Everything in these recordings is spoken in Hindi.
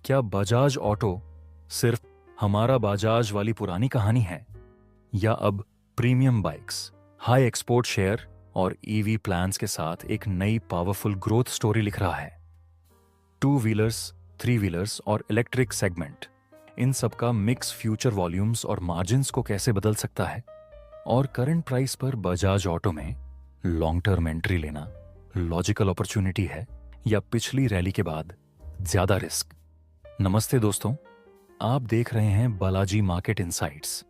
क्या बजाज ऑटो सिर्फ हमारा बजाज वाली पुरानी कहानी है, या अब premium bikes, high export share और ईवी प्लान्स के साथ एक नई पावरफुल ग्रोथ स्टोरी लिख रहा है? टू व्हीलर्स, थ्री व्हीलर्स और इलेक्ट्रिक सेगमेंट, इन सब का मिक्स फ्यूचर वॉल्यूम्स और मार्जिन्स को कैसे बदल सकता है? और करंट प्राइस पर बजाज ऑटो में लॉन्ग टर्म एंट्री लेना लॉजिकल अपॉर्चुनिटी है या पिछली रैली के बाद ज्यादा रिस्क? नमस्ते दोस्तों, आप देख रहे हैं बालाजी मार्केट इनसाइट्स,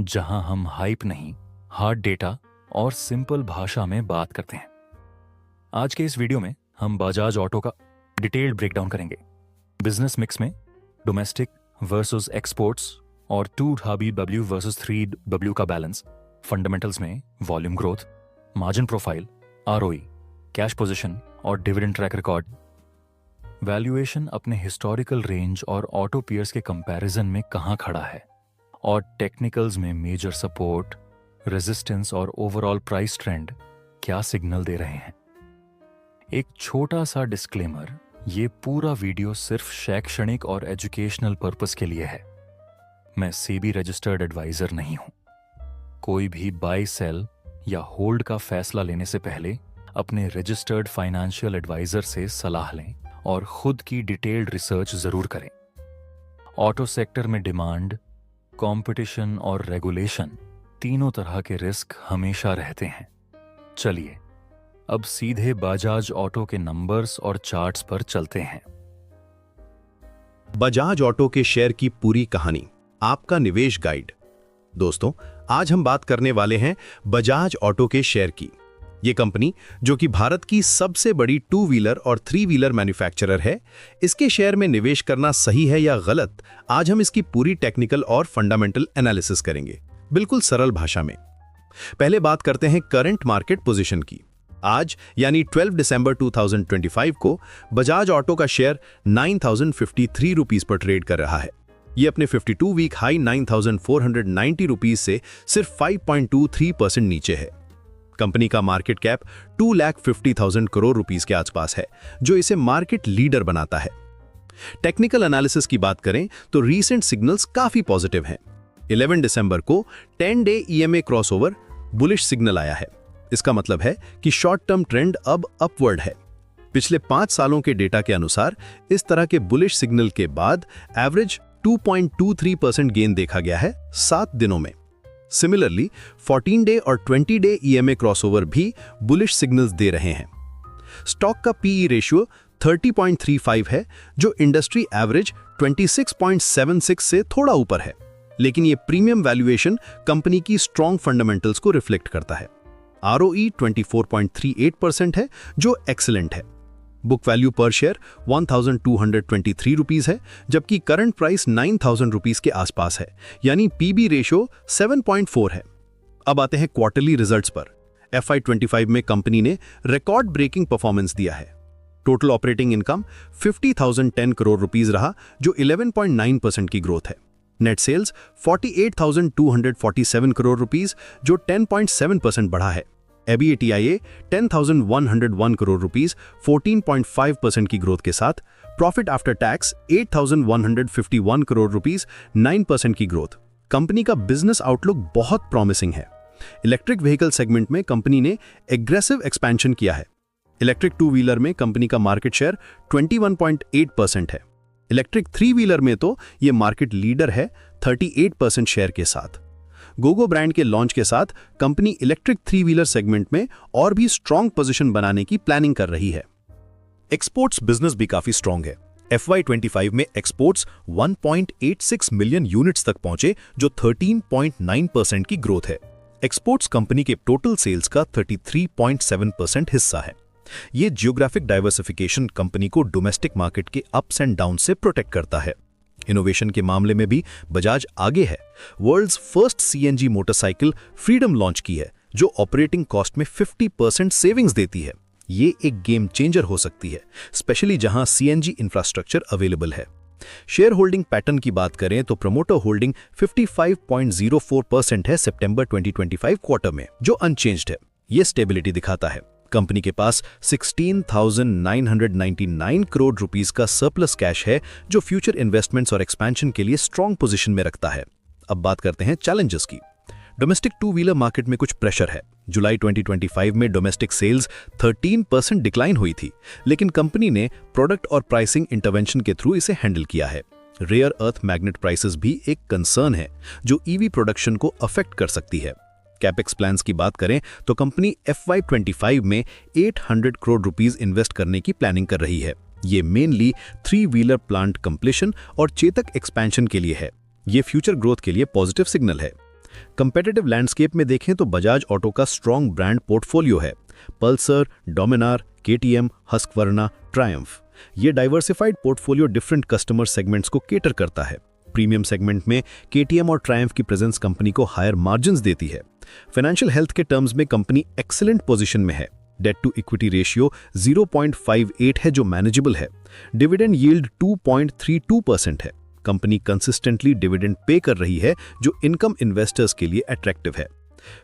जहां हम हाइप नहीं, हार्ड डेटा और सिंपल भाषा में बात करते हैं। आज के इस वीडियो में हम बजाज ऑटो का डिटेल्ड ब्रेकडाउन करेंगे। बिजनेस मिक्स में डोमेस्टिक वर्सेस एक्सपोर्ट्स और 2W वर्सेस 3W का बैलेंस, फंडामेंटल्स में volume growth, margin profile, ROE, cash position और डिविडेंड ट्रैक रिकॉर्ड, वैल्यूएशन अपने हिस्टोरिकल रेंज और ऑटो पीयर्स के कंपैरिजन में कहां खड़ा है, और टेक्निकल्स में मेजर सपोर्ट, रेजिस्टेंस और ओवरऑल प्राइस ट्रेंड क्या सिग्नल दे रहे हैं। एक छोटा सा डिस्क्लेमर, ये पूरा वीडियो सिर्फ शैक्षणिक और एजुकेशनल पर्पस के लिए है। मैं सेबी रजिस्टर्ड एडवाइजर नहीं हूं। कोई भी बाय, सेल या होल्ड का फैसला लेने से पहले अपने रजिस्टर्ड फाइनेंशियल एडवाइजर से सलाह लें और खुद की डिटेल्ड रिसर्च जरूर करें। ऑटो सेक्टर में डिमांड, कंपटीशन और रेगुलेशन, तीनों तरह के रिस्क हमेशा रहते हैं। चलिए अब सीधे बजाज ऑटो के नंबर्स और चार्ट्स पर चलते हैं। बजाज ऑटो के शेयर की पूरी कहानी, आपका निवेश गाइड। दोस्तों, आज हम बात करने वाले हैं बजाज ऑटो के शेयर की। ये कंपनी, जो कि भारत की सबसे बड़ी टू व्हीलर और थ्री व्हीलर मैन्युफैक्चरर है, इसके शेयर में निवेश करना सही है या गलत, आज हम इसकी पूरी टेक्निकल और फंडामेंटल एनालिसिस करेंगे, बिल्कुल सरल भाषा में। पहले बात करते हैं करंट मार्केट पोजीशन की। आज यानी 12 दिसंबर 2025 को बजाज ऑटो का शेयर 9,053 रुपीस पर ट्रेड कर रहा है। ये अपने 52 वीक हाई 9,490 रुपीस से सिर्फ 5.23% नीचे है। कंपनी का मार्केट कैप 2,50,000 करोड़ रुपीस के आसपास है, जो इसे मार्केट लीडर बनाता है। टेक्निकल एनालिसिस की बात करें तो रीसेंट सिग्नल्स काफी पॉजिटिव हैं। 11 दिसंबर को 10 day EMA crossover bullish signal आया है। इसका मतलब है कि शॉर्ट टर्म ट्रेंड अब अपवर्ड है। पिछले 5 सालों के डेटा के अनुसार इस तरह के बुलिश सिग्नल के बाद एवरेज 2.23% गेन देखा गया है 7 दिनों में। सिमिलरली 14 डे और 20 डे EMA क्रॉसओवर भी बुलिश सिग्नल्स दे रहे हैं। स्टॉक का PE रेशियो 30.35 है, जो इंडस्ट्री एवरेज 26.76 से थोड़ा ऊपर है, लेकिन ये प्रीमियम वैल्यूएशन कंपनी की स्ट्रॉन्ग फंडामेंटल्स को रिफ्लेक्ट करता है। ROE 24.38% है, जो एक्सीलेंट है। बुक वैल्यू पर शेयर 1,223 रुपीस है, जबकि करंट प्राइस 9,000 रुपीस के आसपास है, यानी PB रेशियो 7.4 है। अब आते हैं क्वार्टरली रिजल्ट्स पर। FY25 में कंपनी ने रिकॉर्ड ब्रेकिंग परफॉर्मेंस दिया है। Total operating income 50,010 crore rupees रहा, जो 11.9% की ग्रोथ है। नेट सेल्स 48,247 करोड़ रुपीस, जो 10.7% बढ़ा है। EBITDA 10,101 करोड़ रुपीस, 14.5% की ग्रोथ के साथ। Profit after tax 8,151 crore rupees, 9% की ग्रोथ। कंपनी का बिजनेस आउटलुक बहुत प्रॉमिसिंग है। इलेक्ट्रिक व्हीकल सेगमेंट में कंपनी ने एग्रेसिव एक्सपेंशन किया है। इलेक्ट्रिक टू व्हीलर में कंपनी का मार्केट शेयर 21.8% है। इलेक्ट्रिक थ्री व्हीलर में तो ये मार्केट लीडर है 38% शेयर के साथ। गोगो ब्रांड के लॉन्च के साथ company electric three wheeler segment में और भी स्ट्रॉन्ग पोजीशन बनाने की प्लानिंग कर रही है। एक्सपोर्ट्स बिजनेस भी काफी स्ट्रॉन्ग है। FY25 में एक्सपोर्ट्स 1.86 मिलियन यूनिट्स तक पहुंचे, जो 13.9% की ग्रोथ है। एक्सपोर्ट्स कंपनी के टोटल सेल्स का 33.7% हिस्सा है। ये जियोग्राफिक डाइवर्सिफिकेशन कंपनी को डोमेस्टिक मार्केट के अप्स एंड डाउन से प्रोटेक्ट करता है। इनोवेशन के मामले में भी बजाज आगे है। World's first CNG motorcycle freedom launch की है, जो ऑपरेटिंग कॉस्ट में 50% सेविंग्स देती है। ये एक गेम चेंजर हो सकती है, स्पेशली जहां CNG इंफ्रास्ट्रक्चर अवेलेबल है। शेयर होल्डिंग पैटर्न की बात करें तो प्रमोटर होल्डिंग 55.04% है सितंबर 2025 क्वार्टर में, जो अनचेंज्ड है। ये स्टेबिलिटी दिखाता है। कंपनी के पास 16,999 करोड़ रुपीस का सरप्लस कैश है, जो फ्यूचर इन्वेस्टमेंट्स और एक्सपेंशन के लिए स्ट्रांग पोजीशन में रखता है। अब बात करते हैं चैलेंजेस की। डोमेस्टिक टू व्हीलर मार्केट में कुछ प्रेशर है। जुलाई 2025 में डोमेस्टिक सेल्स 13% डिक्लाइन हुई थी, लेकिन कंपनी ने प्रोडक्ट और प्राइसिंग इंटरवेंशन के थ्रू इसे हैंडल किया है। रेयर अर्थ मैग्नेट प्राइसेस भी एक कंसर्न है, जो ईवी प्रोडक्शन को अफेक्ट कर सकती है। कैपेक्स प्लान्स की बात करें तो कंपनी FY25 में 800 करोड़ रुपीस इन्वेस्ट करने की प्लानिंग कर रही है। ये मेनली 3 व्हीलर प्लांट कंप्लीशन और चेतक एक्सपेंशन के लिए है। ये फ्यूचर ग्रोथ के लिए पॉजिटिव सिग्नल है। कंपेटिटिव लैंडस्केप में देखें तो बजाज ऑटो का स्ट्रॉन्ग ब्रांड पोर्टफोलियो है। Pulsar, Dominar, KTM, Husqvarna, Triumph. ये diversified portfolio different customer segments को केटर करता है। प्रीमियम सेगमेंट में KTM और ट्रायम्फ की प्रेजेंस कंपनी को हायर मार्जिन्स देती है। फाइनेंशियल हेल्थ के टर्म्स में कंपनी एक्सीलेंट पोजीशन में है। डेट टू इक्विटी रेशियो 0.58 है, जो मैनेजेबल है। डिविडेंड यील्ड 2.32% है। कंपनी कंसिस्टेंटली डिविडेंड पे कर रही है, जो इनकम इन्वेस्टर्स के लिए अट्रैक्टिव है।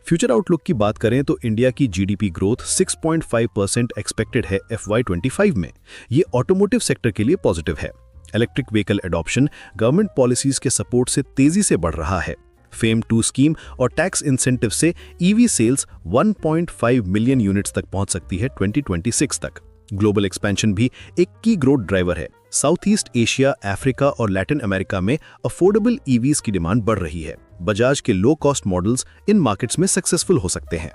फ्यूचर आउटलुक की बात करें तो इंडिया की GDP ग्रोथ 6.5% एक्सपेक्टेड है FY25 में। ये ऑटोमोटिव सेक्टर के लिए पॉजिटिव है। Electric vehicle adoption government policies के सपोर्ट से तेजी से बढ़ रहा है। फेम 2 स्कीम और टैक्स इंसेंटिव से EV सेल्स 1.5 मिलियन यूनिट्स तक पहुंच सकती है 2026 तक। ग्लोबल एक्सपेंशन भी एक की ग्रोथ ड्राइवर है। साउथ ईस्ट एशिया, अफ्रीका और लैटिन अमेरिका में अफोर्डेबल EVs की डिमांड बढ़ रही है। बजाज के low cost models in markets में सक्सेसफुल हो सकते हैं।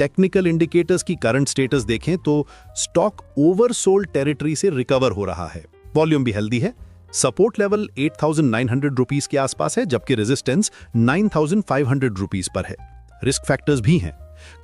टेक्निकल इंडिकेटर्स की करंट स्टेटस देखें तो स्टॉक ओवरसोल्ड टेरिटरी से रिकवर हो रहा है। वॉल्यूम भी हेल्दी है। सपोर्ट लेवल 8,900 रुपीस के आसपास है, जबकि रेजिस्टेंस 9,500 रुपीस पर है। रिस्क फैक्टर्स भी हैं।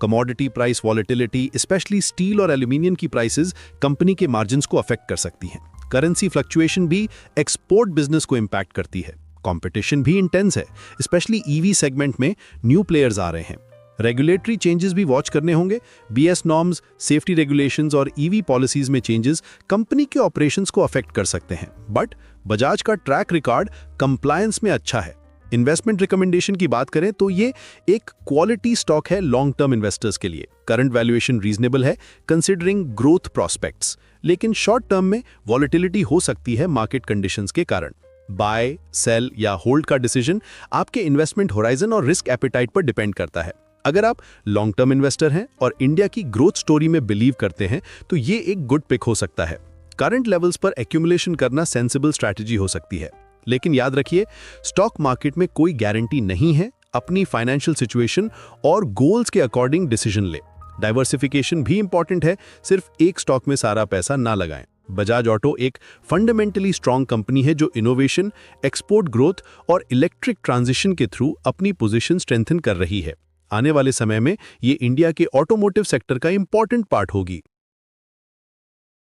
Commodity price volatility, specially steel और एल्यूमिनियम की प्राइसेस कंपनी के मार्जिन्स को अफेक्ट कर सकती हैं। करेंसी फ्लक्चुएशन भी एक्सपोर्ट बिजनेस को इंपैक्ट करती है। कंपटीशन भी इंटेंस है, स्पेशली EV सेगमेंट में न्यू प्लेयर्स आ रहे हैं। रेगुलेटरी चेंजेस भी वॉच करने होंगे। BS नॉर्म्स, सेफ्टी रेगुलेशंस और EV पॉलिसीज में चेंजेस कंपनी के ऑपरेशंस को अफेक्ट कर सकते हैं, बट बजाज का ट्रैक रिकॉर्ड कंप्लायंस में अच्छा है। इन्वेस्टमेंट रिकमेंडेशन की बात करें तो ये एक क्वालिटी स्टॉक है लॉन्ग टर्म इन्वेस्टर्स के लिए। करंट वैल्यूएशन रीजनेबल है कंसिडरिंग ग्रोथ प्रोस्पेक्ट्स, लेकिन शॉर्ट टर्म में वॉलेटिलिटी हो सकती है मार्केट कंडीशंस के कारण। बाय, सेल या होल्ड का डिसीजन आपके इन्वेस्टमेंट होराइजन और रिस्क एपेटाइट पर डिपेंड करता है। अगर आप लॉन्ग टर्म इन्वेस्टर हैं और इंडिया की ग्रोथ स्टोरी में बिलीव करते हैं तो ये एक गुड पिक हो सकता है। करंट लेवल्स पर एक्यूमुलेशन करना सेंसिबल स्ट्रैटेजी हो सकती है, लेकिन याद रखिए स्टॉक मार्केट में कोई गारंटी नहीं है। अपनी फाइनेंशियल सिचुएशन और गोल्स के अकॉर्डिंग डिसीजन ले। डाइवर्सिफिकेशन भी इंपॉर्टेंट है, सिर्फ एक स्टॉक में सारा पैसा ना लगाएं। बजाज ऑटो एक फंडामेंटली स्ट्रांग कंपनी है जो इनोवेशन, एक्सपोर्ट ग्रोथ और इलेक्ट्रिक ट्रांजिशन के थ्रू अपनी पोजीशन स्ट्रेंथन कर रही है। आने वाले समय में ये इंडिया के ऑटोमोटिव सेक्टर का इंपॉर्टेंट पार्ट होगी।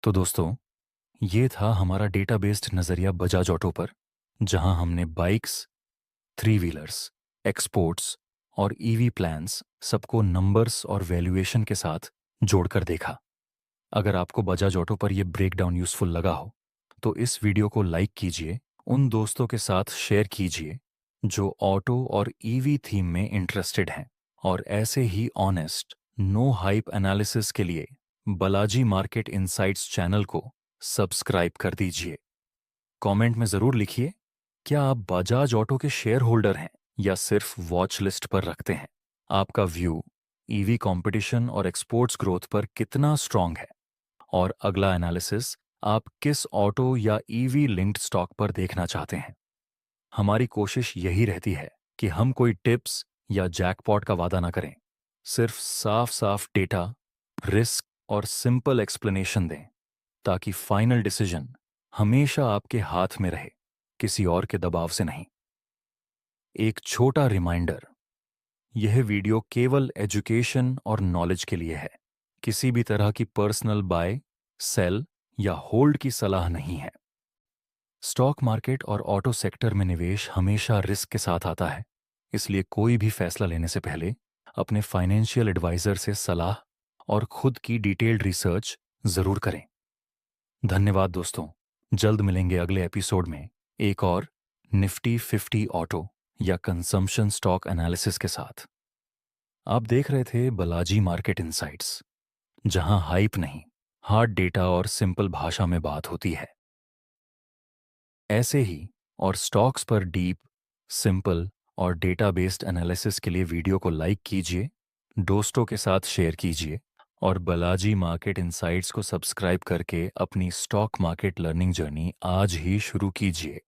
तो दोस्तों, ये था हमारा डेटा बेस्ड नजरिया बजाज ऑटो पर, जहां हमने बाइक्स, 3 व्हीलर्स, एक्सपोर्ट्स और EV प्लान्स सबको नंबर्स और वैल्यूएशन के साथ जोड़कर देखा। अगर आपको बजाज ऑटो पर यह ब्रेकडाउन यूजफुल लगा हो तो इस वीडियो को लाइक कीजिए, उन दोस्तों के साथ शेयर कीजिए जो ऑटो और EV थीम में इंटरेस्टेड हैं, और ऐसे ही ऑनेस्ट, नो हाइप एनालिसिस के लिए बालाजी मार्केट इनसाइट्स चैनल को सब्सक्राइब कर दीजिए। कमेंट में जरूर लिखिए, क्या आप बजाज ऑटो के शेयर होल्डर हैं या सिर्फ वॉच लिस्ट पर रखते हैं? आपका व्यू EV कंपटीशन और एक्सपोर्ट्स ग्रोथ पर कितना स्ट्रांग है? और अगला एनालिसिस आप किस ऑटो या EV लिंक्ड स्टॉक पर देखना चाहते हैं? हमारी कोशिश यही रहती है कि हम कोई टिप्स या जैकपॉट का वादा ना करें, सिर्फ साफ साफ डेटा, रिस्क और सिंपल एक्सप्लेनेशन दें, ताकि फाइनल डिसीजन हमेशा आपके हाथ में रहे, किसी और के दबाव से नहीं। एक छोटा रिमाइंडर, यह वीडियो केवल एजुकेशन और नॉलेज के लिए है, किसी भी तरह की पर्सनल बाय, सेल या होल्ड की सलाह नहीं है। स्टॉक मार्केट और ऑटो सेक्टर में निवेश हमेशा रिस्क के साथ आता है, इसलिए कोई भी फैसला लेने से पहले अपने फाइनेंशियल एडवाइजर से सलाह और खुद की डिटेल्ड रिसर्च जरूर करें। धन्यवाद दोस्तों, जल्द मिलेंगे अगले एपिसोड में एक और निफ्टी 50 ऑटो या कंजम्पशन स्टॉक एनालिसिस के साथ। आप देख रहे थे बालाजी मार्केट इनसाइट्स। जहां हाइप नहीं, हार्ड डेटा और सिंपल भाषा में बात होती है। ऐसे ही और स्टॉक्स पर डीप, सिंपल और डेटा बेस्ड एनालिसिस के लिए वीडियो को लाइक कीजिए, दोस्तों के साथ शेयर कीजिए और बालाजी मार्केट इनसाइट्स को सब्सक्राइब करके अपनी स्टॉक मार्केट लर्निंग जर्नी आज ही शुरू कीजिए।